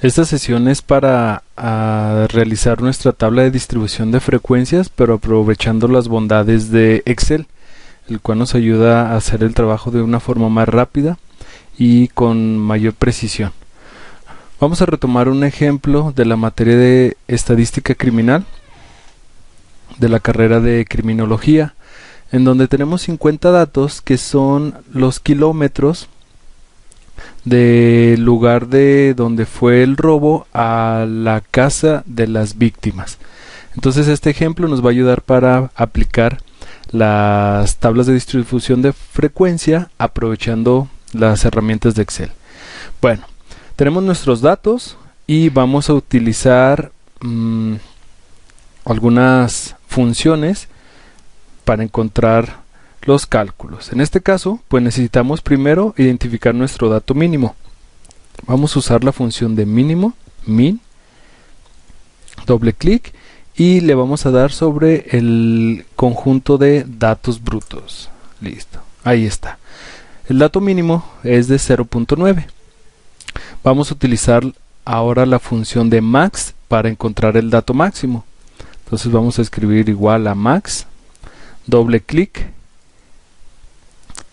Esta sesión es para realizar nuestra tabla de distribución de frecuencias, pero aprovechando las bondades de Excel, el cual nos ayuda a hacer el trabajo de una forma más rápida y con mayor precisión. Vamos a retomar un ejemplo de la materia de estadística criminal de la carrera de criminología, en donde tenemos 50 datos que son los kilómetros del lugar de donde fue el robo a la casa de las víctimas. Entonces este ejemplo nos va a ayudar para aplicar las tablas de distribución de frecuencia aprovechando las herramientas de Excel. Bueno, tenemos nuestros datos y vamos a utilizar algunas funciones para encontrar los cálculos. En este caso, pues necesitamos primero identificar nuestro dato mínimo. Vamos a usar la función de mínimo, min, doble clic y le vamos a dar sobre el conjunto de datos brutos. Listo, ahí está. El dato mínimo es de 0.9. Vamos a utilizar ahora la función de max para encontrar el dato máximo. Entonces vamos a escribir igual a max, doble clic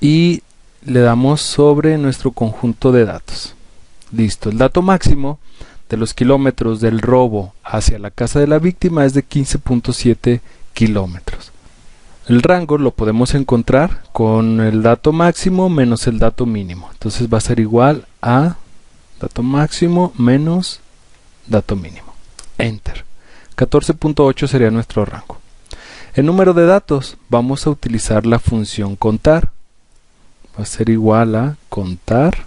y le damos sobre nuestro conjunto de datos. Listo, el dato máximo de los kilómetros del robo hacia la casa de la víctima es de 15.7 kilómetros. El rango lo podemos encontrar con el dato máximo menos el dato mínimo. Entonces va a ser igual a dato máximo menos dato mínimo. Enter. 14.8 sería nuestro rango. El número de datos, vamos a utilizar la función contar. Va a ser igual a contar,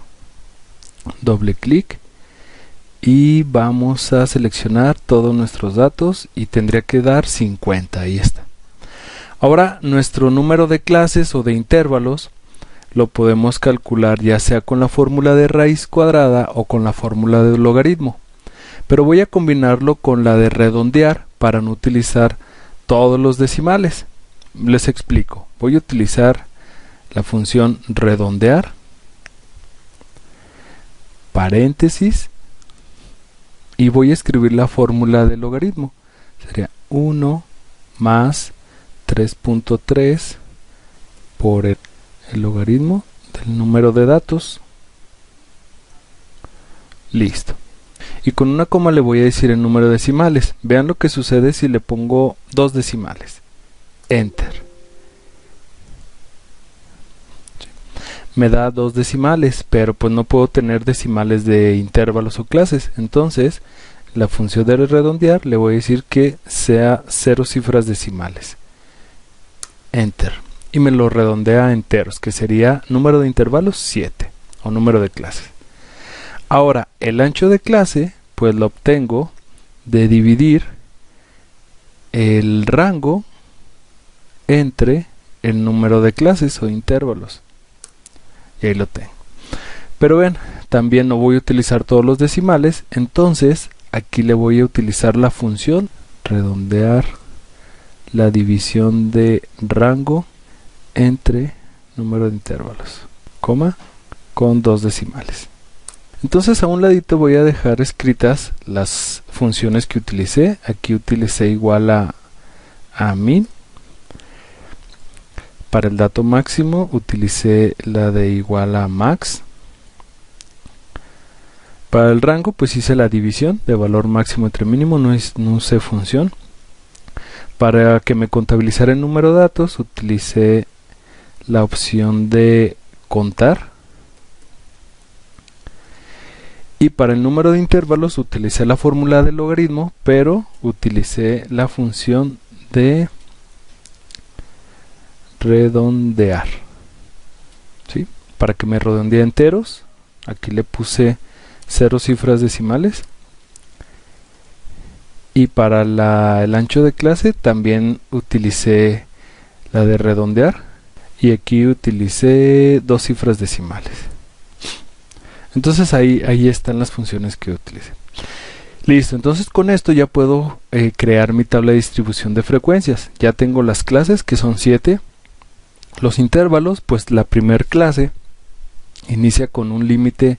doble clic y vamos a seleccionar todos nuestros datos y tendría que dar 50, ahí está. Ahora nuestro número de clases o de intervalos lo podemos calcular ya sea con la fórmula de raíz cuadrada o con la fórmula de logaritmo, pero voy a combinarlo con la de redondear para no utilizar todos los decimales. Les explico, voy a utilizar la función redondear, paréntesis, y voy a escribir la fórmula del logaritmo. Sería 1 más 3.3 por el logaritmo del número de datos. Listo. Y con una coma le voy a decir el número de decimales. Vean lo que sucede si le pongo 2 decimales. Enter. Me da 2 decimales, pero pues no puedo tener decimales de intervalos o clases. Entonces, la función de redondear le voy a decir que sea 0 cifras decimales. Enter. Y me lo redondea a enteros, que sería número de intervalos 7, o número de clases. Ahora, el ancho de clase, pues lo obtengo de dividir el rango entre el número de clases o intervalos. Y ahí lo tengo. Pero ven, también no voy a utilizar todos los decimales, entonces aquí le voy a utilizar la función redondear la división de rango entre número de intervalos, coma, con 2 decimales. Entonces a un ladito voy a dejar escritas las funciones que utilicé. Aquí utilicé igual a min. Para el dato máximo utilicé la de igual a max. Para el rango pues hice la división de valor máximo entre mínimo, no usé función. Para que me contabilizara el número de datos utilicé la opción de contar. Y para el número de intervalos utilicé la fórmula del logaritmo, pero utilicé la función de redondear, ¿sí? Para que me redondee enteros, aquí le puse 0 cifras decimales. Y para el ancho de clase también utilicé la de redondear y aquí utilicé 2 cifras decimales. Entonces ahí están las funciones que utilicé. Listo, entonces con esto ya puedo crear mi tabla de distribución de frecuencias. Ya tengo las clases, que son 7. Los intervalos, pues la primer clase inicia con un límite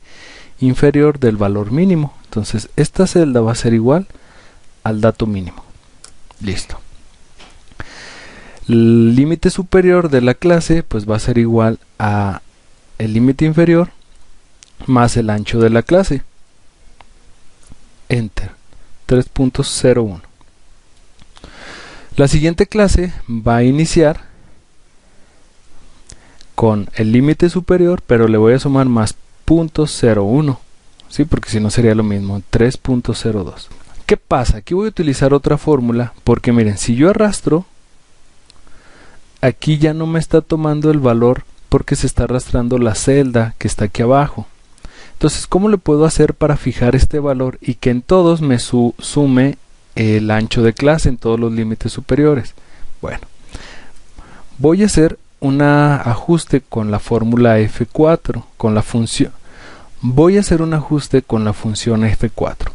inferior del valor mínimo. Entonces esta celda va a ser igual al dato mínimo. Listo. El límite superior de la clase pues va a ser igual a el límite inferior más el ancho de la clase. Enter. 3.01. La siguiente clase va a iniciar con el límite superior, pero le voy a sumar más 0.01, ¿sí? Porque si no sería lo mismo, 3.02. ¿Qué pasa? Aquí voy a utilizar otra fórmula, porque miren, si yo arrastro, aquí ya no me está tomando el valor porque se está arrastrando la celda que está aquí abajo. Entonces, ¿cómo le puedo hacer para fijar este valor y que en todos me sume el ancho de clase en todos los límites superiores? Bueno, voy a hacer un ajuste con la fórmula F4, con la función. Voy a hacer un ajuste con la función F4.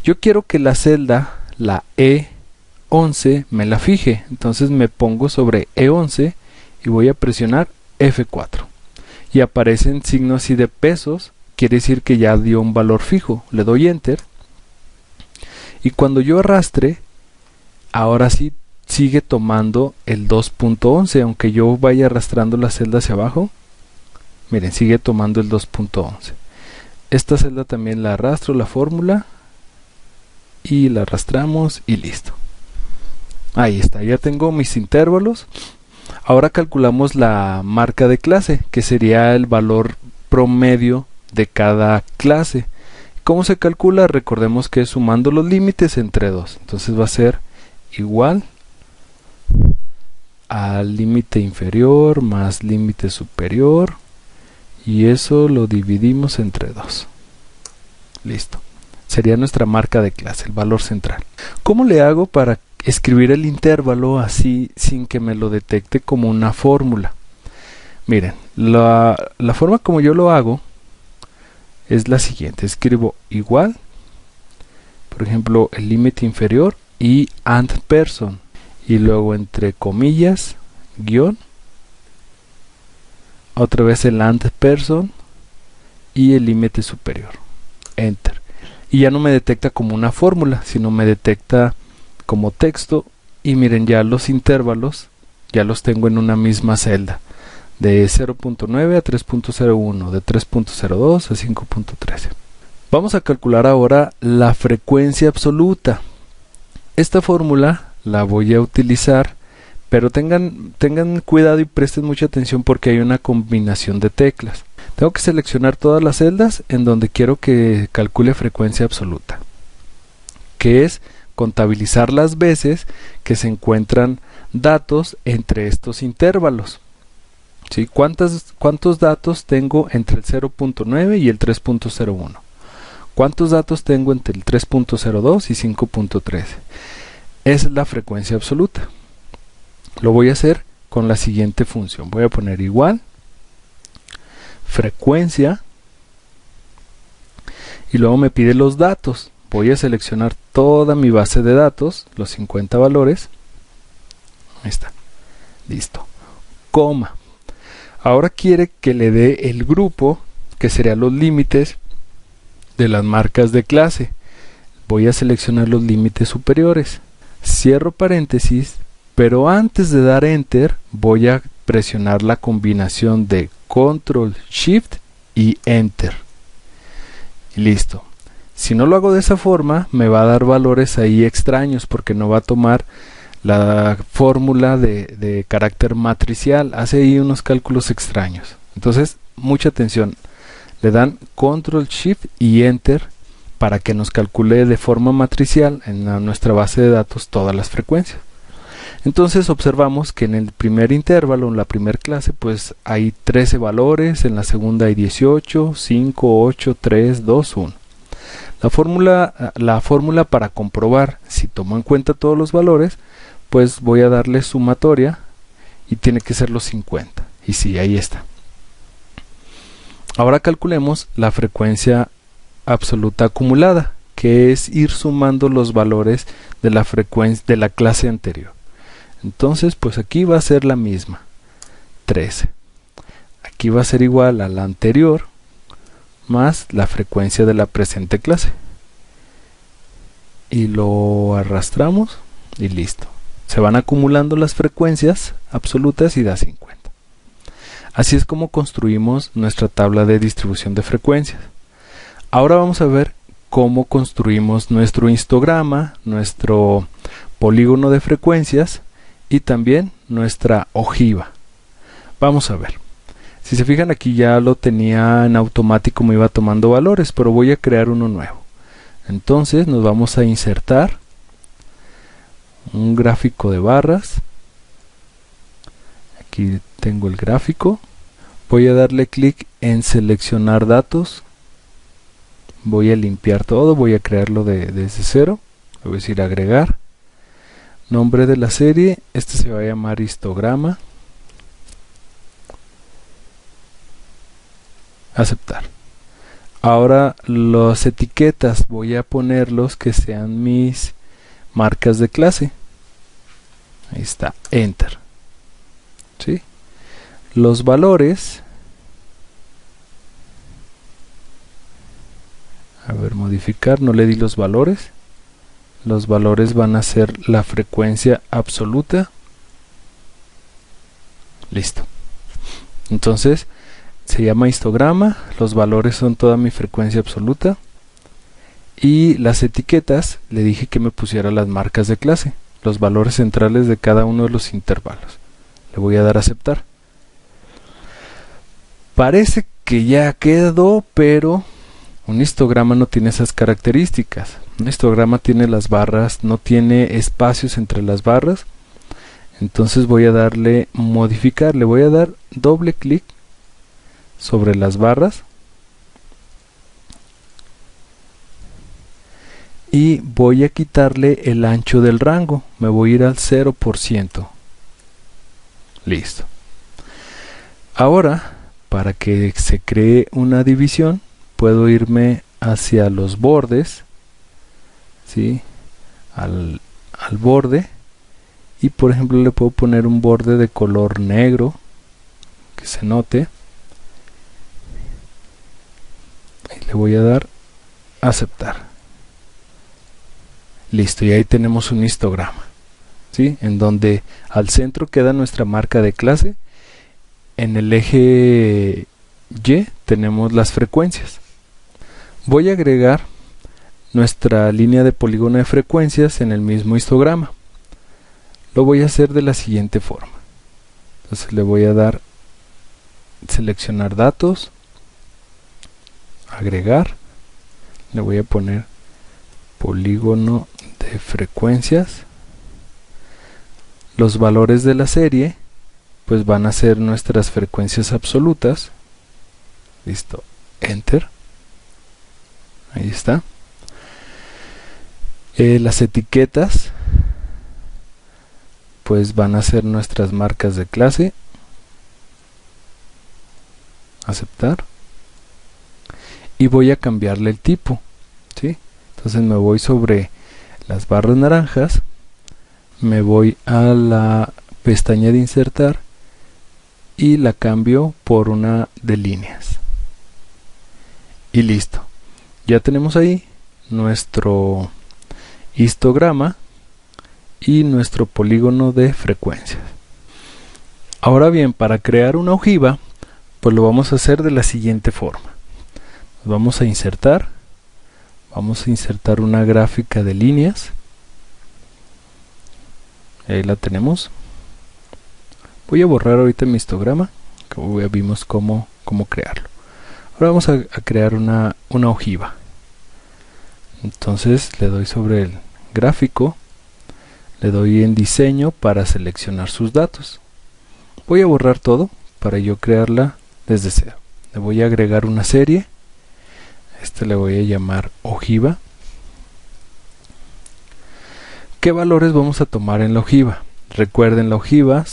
Yo quiero que la celda, la E11, me la fije. Entonces me pongo sobre E11 y voy a presionar F4. Y aparecen signos así de pesos. Quiere decir que ya dio un valor fijo. Le doy Enter. Y cuando yo arrastre, ahora sí sigue tomando el 2.11. Aunque yo vaya arrastrando la celda hacia abajo. Miren, sigue tomando el 2.11. Esta celda también la arrastro, la fórmula. Y la arrastramos y listo. Ahí está, ya tengo mis intervalos. Ahora calculamos la marca de clase, que sería el valor promedio de cada clase. ¿Cómo se calcula? Recordemos que es sumando los límites entre 2. Entonces va a ser igual al límite inferior más límite superior. Y eso lo dividimos entre 2. Listo. Sería nuestra marca de clase, el valor central. ¿Cómo le hago para escribir el intervalo así sin que me lo detecte como una fórmula? Miren, la forma como yo lo hago es la siguiente. Escribo igual, por ejemplo, el límite inferior y and person. Y luego entre comillas, guión. Otra vez el and person y el límite superior. Enter. Y ya no me detecta como una fórmula, sino me detecta como texto. Y miren, ya los intervalos ya los tengo en una misma celda. De 0.9 a 3.01, de 3.02 a 5.13. Vamos a calcular ahora la frecuencia absoluta. Esta fórmula la voy a utilizar, pero tengan cuidado y presten mucha atención porque hay una combinación de teclas. Tengo que seleccionar todas las celdas en donde quiero que calcule frecuencia absoluta, que es contabilizar las veces que se encuentran datos entre estos intervalos. ¿Sí? ¿Cuántos datos tengo entre el 0.9 y el 3.01? ¿Cuántos datos tengo entre el 3.02 y 5.13? Esa es la frecuencia absoluta. Lo voy a hacer con la siguiente función. Voy a poner igual frecuencia y luego me pide los datos. Voy a seleccionar toda mi base de datos, los 50 valores. Ahí está. Listo. Coma. Ahora quiere que le dé el grupo, que serían los límites de las marcas de clase. Voy a seleccionar los límites superiores. Cierro paréntesis, pero antes de dar Enter voy a presionar la combinación de Control Shift y Enter. Y listo. Si no lo hago de esa forma, me va a dar valores ahí extraños porque no va a tomar la fórmula de carácter matricial. Hace ahí unos cálculos extraños. Entonces, mucha atención. Le dan Control Shift y Enter para que nos calcule de forma matricial en nuestra base de datos todas las frecuencias. Entonces observamos que en el primer intervalo, en la primera clase, pues hay 13 valores, en la segunda hay 18, 5, 8, 3, 2, 1. La fórmula para comprobar si tomo en cuenta todos los valores, pues voy a darle sumatoria y tiene que ser los 50. Y sí, ahí está. Ahora calculemos la frecuencia absoluta acumulada, que es ir sumando los valores de la frecuencia de la clase anterior. Entonces, pues aquí va a ser la misma, 13. Aquí va a ser igual a la anterior más la frecuencia de la presente clase, y lo arrastramos y listo. Se van acumulando las frecuencias absolutas y da 50. Así es como construimos nuestra tabla de distribución de frecuencias. Ahora vamos a ver cómo construimos nuestro histograma, nuestro polígono de frecuencias y también nuestra ojiva. Vamos a ver. Si se fijan, aquí ya lo tenía en automático, me iba tomando valores, pero voy a crear uno nuevo. Entonces nos vamos a insertar un gráfico de barras. Aquí tengo el gráfico. Voy a darle clic en seleccionar datos. Voy a limpiar todo, voy a crearlo desde cero. Le voy a decir agregar. Nombre de la serie, este se va a llamar histograma. Aceptar. Ahora las etiquetas voy a ponerlos que sean mis marcas de clase. Ahí está, enter. ¿Sí? Los valores, a ver, modificar, no le di los valores. Los valores van a ser la frecuencia absoluta. Listo. Entonces se llama histograma, los valores son toda mi frecuencia absoluta. Y las etiquetas, le dije que me pusiera las marcas de clase, los valores centrales de cada uno de los intervalos. Le voy a dar a aceptar. Parece que ya quedó, pero un histograma no tiene esas características. Un histograma tiene las barras, no tiene espacios entre las barras. Entonces voy a darle modificar, le voy a dar doble clic sobre las barras y voy a quitarle el ancho del rango. Me voy a ir al 0%. Listo. Ahora, para que se cree una división, puedo irme hacia los bordes, ¿sí? al borde, y por ejemplo le puedo poner un borde de color negro que se note y le voy a dar aceptar. Listo, y ahí tenemos un histograma, ¿sí? En donde al centro queda nuestra marca de clase. En el eje Y tenemos las frecuencias. Voy a agregar nuestra línea de polígono de frecuencias en el mismo histograma. Lo voy a hacer de la siguiente forma. Entonces le voy a dar seleccionar datos, agregar, le voy a poner polígono de frecuencias. Los valores de la serie pues van a ser nuestras frecuencias absolutas. Listo, enter. Ahí está. Las etiquetas pues van a ser nuestras marcas de clase. Aceptar. Y voy a cambiarle el tipo, ¿sí? Entonces me voy sobre las barras naranjas, me voy a la pestaña de insertar y la cambio por una de líneas. Y listo. Ya tenemos ahí nuestro histograma y nuestro polígono de frecuencias. Ahora bien, para crear una ojiva, pues lo vamos a hacer de la siguiente forma. Vamos a insertar una gráfica de líneas. Ahí la tenemos. Voy a borrar ahorita mi histograma, como ya vimos cómo crearlo. Ahora vamos a crear una ojiva. Entonces le doy sobre el gráfico, le doy en diseño para seleccionar sus datos. Voy a borrar todo para yo crearla desde cero. Le voy a agregar una serie. Le voy a llamar ojiva. ¿Qué valores vamos a tomar en la ojiva? Recuerden, la ojiva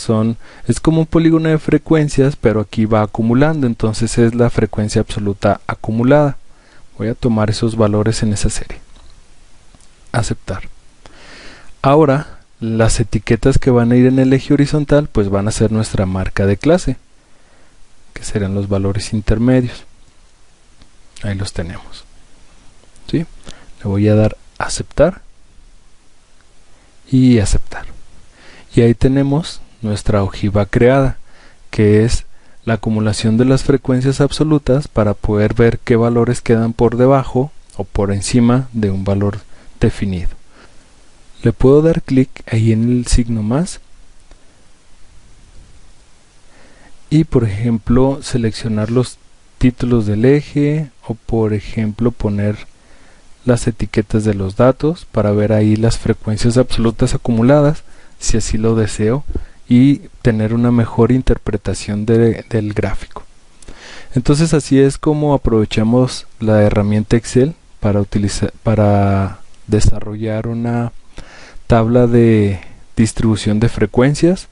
es como un polígono de frecuencias, pero aquí va acumulando, entonces es la frecuencia absoluta acumulada. Voy a tomar esos valores en esa serie. Aceptar. Ahora, las etiquetas que van a ir en el eje horizontal, pues van a ser nuestra marca de clase, que serán los valores intermedios. Ahí los tenemos, ¿sí? Le voy a dar aceptar y aceptar. Y ahí tenemos nuestra ojiva creada, que es la acumulación de las frecuencias absolutas para poder ver qué valores quedan por debajo o por encima de un valor definido. Le puedo dar clic ahí en el signo más y por ejemplo seleccionar los títulos del eje o por ejemplo poner las etiquetas de los datos para ver ahí las frecuencias absolutas acumuladas si así lo deseo y tener una mejor interpretación del gráfico. Entonces así es como aprovechamos la herramienta Excel para desarrollar una tabla de distribución de frecuencias,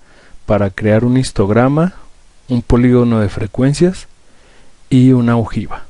para crear un histograma, un polígono de frecuencias y una ojiva.